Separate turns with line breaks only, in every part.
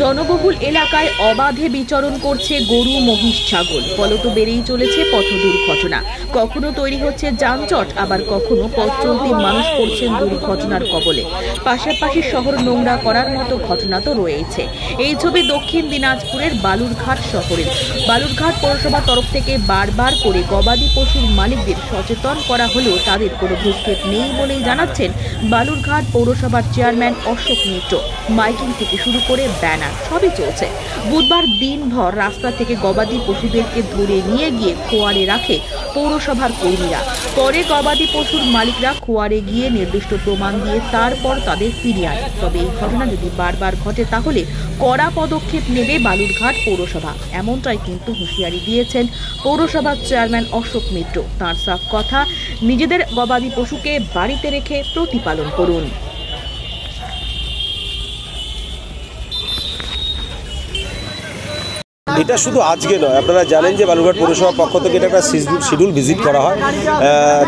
জনবহুল এলাকায় অবাধে বিচরণ করছে গরু, মহিষ, ছাগল। ফলত বেড়েই চলেছে পথ দুর্ঘটনা। কখনো তৈরি হচ্ছে যানজট, আবার কখনো পথ চলতি মানুষ পড়ছেন দুর্ঘটনার কবলে। পাশাপাশি শহর নোংরা করার মতো ঘটনা তো রয়েছে। এই ছবি দক্ষিণ দিনাজপুরের বালুরঘাট শহরের। বালুরঘাট পৌরসভার তরফ থেকে বারবার করে গবাদি পশুর মালিকদের সচেতন করা হলেও তাদের কোনো ভ্রুক্ষেপ নেই বলেই জানাচ্ছেন বালুরঘাট পৌরসভার চেয়ারম্যান অশোক মিত্র। মাইকিং থেকে শুরু করে ব্যানার সবই চলছে। বুধবার দিনভর রাস্তা থেকে গবাদি পশুদেরকে ধরে নিয়ে গিয়ে খোয়ারে রাখে পৌরসভার কর্মীরা। পরে গবাদি পশুর মালিকরা খোয়ারে গিয়ে নির্দিষ্ট প্রমাণ দিয়ে তারপর তাদের ফিরিয়ে আনে। তবে এই ঘটনা যদি বারবার ঘটে তাহলে কড়া পদক্ষেপ নেবে বালুরঘাট পৌরসভা, এমনটাই কিন্তু হুঁশিয়ারি দিয়েছেন পৌরসভার চেয়ারম্যান অশোক মিত্র। তাঁর সাফ কথা, নিজেদের গবাদি পশুকে বাড়িতে রেখে প্রতিপালন করুন।
এটা শুধু আজকে নয়, আপনারা জানেন যে বালুরঘাট পৌরসভার পক্ষ থেকে এটা একটা শিডিউল ভিজিট করা হয়।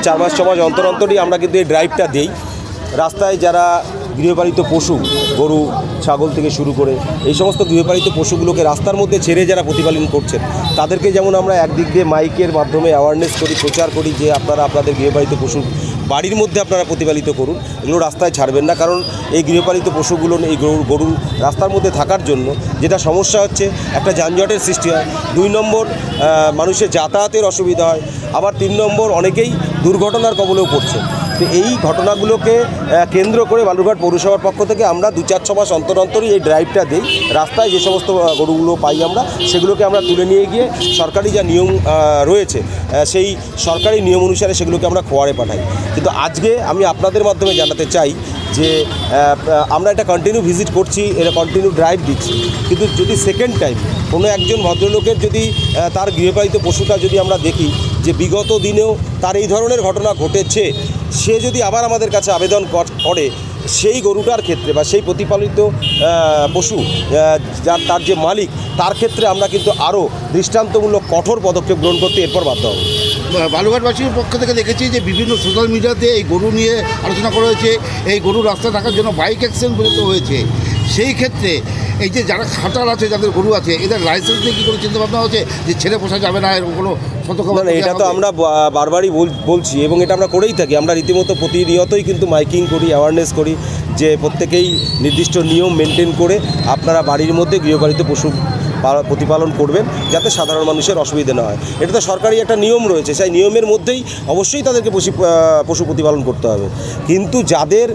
4 মাস 6 মাস অন্তর অন্তরই আমরা কিন্তু এই ড্রাইভটা দিই। রাস্তায় যারা গৃহপালিত পশু, গরু, ছাগল থেকে শুরু করে এই সমস্ত গৃহপালিত পশুগুলোকে রাস্তার মধ্যে ছেড়ে যারা প্রতিপালন করছেন, তাদেরকে যেমন আমরা একদিক দিয়ে মাইকের মাধ্যমে অ্যাওয়ারনেস করি, প্রচার করি যে আপনারা আপনাদের গৃহপালিত পশু বাড়ির মধ্যে আপনারা প্রতিপালিত করুন, এগুলো রাস্তায় ছাড়বেন না। কারণ এই গৃহপালিত পশুগুলো, এই গরু রাস্তার মধ্যে থাকার জন্য যেটা সমস্যা হচ্ছে, একটা যানজটের সৃষ্টি হয়, 2 নম্বর মানুষের যাতায়াতের অসুবিধা হয়, আবার 3 নম্বর অনেকেই দুর্ঘটনার কবলেও পড়ছে। তো এই ঘটনাগুলোকে কেন্দ্র করে বালুরঘাট পৌরসভার পক্ষ থেকে আমরা 2-4-6 মাস অন্তর অন্তরই এই ড্রাইভটা দিই। রাস্তায় যে সমস্ত গরুগুলো পাই আমরা সেগুলোকে আমরা তুলে নিয়ে গিয়ে সরকারি যা নিয়ম রয়েছে সেই সরকারি নিয়ম অনুসারে সেগুলোকে আমরা খোয়ারে পাঠাই। কিন্তু আজকে আমি আপনাদের মাধ্যমে জানাতে চাই যে আমরা এটা কন্টিনিউ ভিজিট করছি, এটা কন্টিনিউ ড্রাইভ দিচ্ছি, কিন্তু যদি সেকেন্ড টাইম কোনো একজন ভদ্রলোকের যদি তার গৃহপালিত পশুটা যদি আমরা দেখি যে বিগত দিনেও তার এই ধরনের ঘটনা ঘটেছে, সে যদি আবার আমাদের কাছে আবেদন করে সেই গরুটার ক্ষেত্রে বা সেই প্রতিপালিত পশু তার যে মালিক, তার ক্ষেত্রে আমরা কিন্তু আরও দৃষ্টান্তমূলক কঠোর পদক্ষেপ গ্রহণ করতে এরপর বাধ্য হব।
বালুরঘাটবাসীর পক্ষ থেকে দেখেছি যে বিভিন্ন সোশ্যাল মিডিয়াতে এই গরু নিয়ে আলোচনা করা হয়েছে, এই গরু রাস্তা থাকার জন্য বাইক অ্যাক্সিডেন্ট পর্যন্ত হয়েছে। সেই ক্ষেত্রে এই যে যারা খাটাল আছে, যাদের গরু আছে, এদের লাইসেন্স নিয়ে কী করে চিন্তাভাবনা হচ্ছে যে ছেড়ে পোষা যাবে না, এরকম কোনো সতর্কবার্তা?
এটা তো আমরা বারবারই বলছি এবং এটা আমরা করেই থাকি। আমরা রীতিমতো প্রতিনিয়তই কিন্তু মাইকিং করি, অ্যাওয়ারনেস করি যে প্রত্যেকেই নির্দিষ্ট নিয়ম মেনটেন করে আপনারা বাড়ির মধ্যে গৃহপালিত পশু প্রতিপালন করবেন, যাতে সাধারণ মানুষের অসুবিধা না হয়। এটা তো সরকারি একটা নিয়ম রয়েছে, সেই নিয়মের মধ্যেই অবশ্যই তাদেরকে পশু প্রতিপালন করতে হবে। কিন্তু যাদের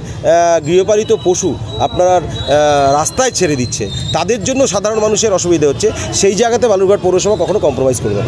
গৃহপালিত পশু আপনার রাস্তায় ছেড়ে দিচ্ছে, তাদের জন্য সাধারণ মানুষের অসুবিধা হচ্ছে, সেই জায়গাতে বালুরঘাট পৌরসভা কখনো কম্প্রোমাইজ করবে না।